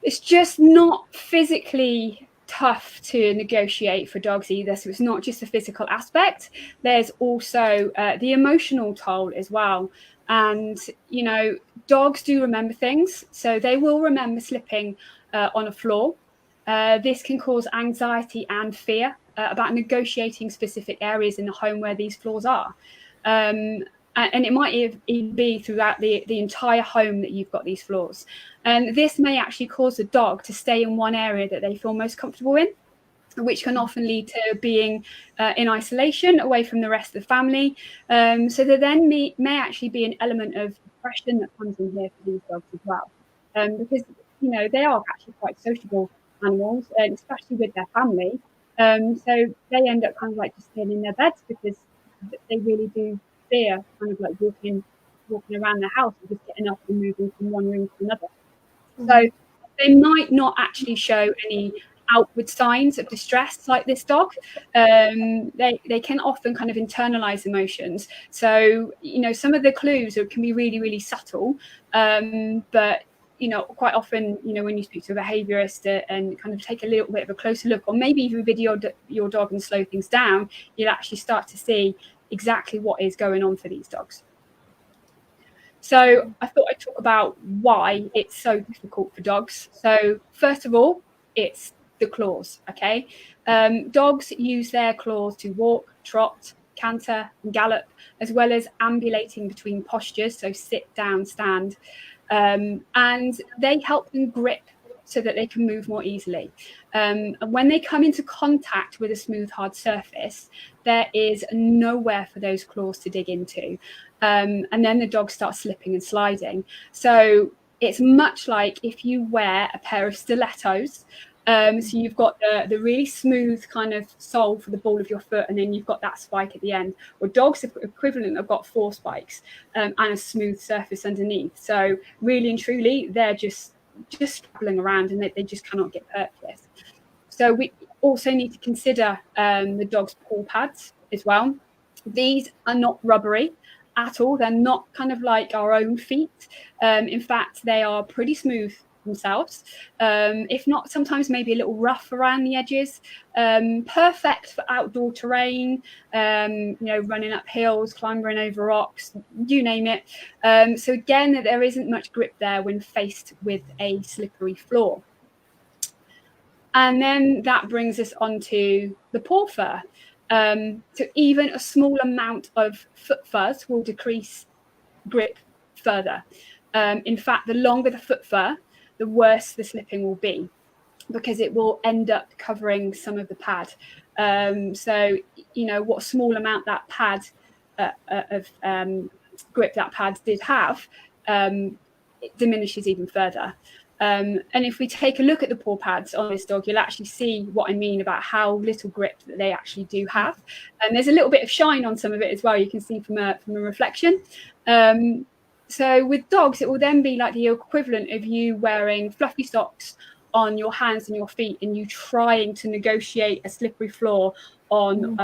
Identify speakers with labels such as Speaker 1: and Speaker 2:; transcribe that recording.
Speaker 1: It's just not physically tough to negotiate for dogs either. So it's not just a physical aspect. There's also the emotional toll as well. And, you know, dogs do remember things. So they will remember slipping on a floor. This can cause anxiety and fear about negotiating specific areas in the home where these floors are. And it might even be throughout the entire home that you've got these floors. And this may actually cause the dog to stay in one area that they feel most comfortable in, which can often lead to being in isolation away from the rest of the family. So there then may actually be an element of depression that comes in here for these dogs as well. Because, you know, they are actually quite sociable animals, and especially with their family. So they end up kind of like just staying in their beds because they really do fear kind of like walking around the house and just getting up and moving from one room to another. So they might not actually show any outward signs of distress like this dog. They can often kind of internalize emotions. So, you know, some of the clues can be really, really subtle. But, you know, quite often, you know, when you speak to a behaviourist and kind of take a little bit of a closer look, or maybe even video your dog and slow things down, you'll actually start to see exactly what is going on for these dogs. So I thought I'd talk about why it's so difficult for dogs. So first of all, it's the claws, okay? Dogs use their claws to walk, trot, canter, and gallop, as well as ambulating between postures, so sit, down, stand. And they help them grip so that they can move more easily. And when they come into contact with a smooth, hard surface, there is nowhere for those claws to dig into. And then the dog starts slipping and sliding. So it's much like if you wear a pair of stilettos. So you've got the really smooth kind of sole for the ball of your foot, and then you've got that spike at the end. Well, dogs equivalent have got 4 spikes and a smooth surface underneath. So really and truly, they're just traveling around, and they just cannot get purchased. So we also need to consider the dog's paw pads as well. These are not rubbery at all. They're not kind of like our own feet. In fact, they are pretty smooth themselves, if not sometimes maybe a little rough around the edges. Perfect for outdoor terrain, you know, running up hills, clambering over rocks, you name it. So again, there isn't much grip there when faced with a slippery floor. And then that brings us on to the paw fur. So even a small amount of foot fuzz will decrease grip further. In fact, the longer the foot fur, the worse the slipping will be, because it will end up covering some of the pad. So, you know, what small amount that pad of grip that pad did have, it diminishes even further. And if we take a look at the paw pads on this dog, you'll actually see what I mean about how little grip that they actually do have. And there's a little bit of shine on some of it as well. You can see from a reflection. So with dogs, it will then be like the equivalent of you wearing fluffy socks on your hands and your feet, and you trying to negotiate a slippery floor on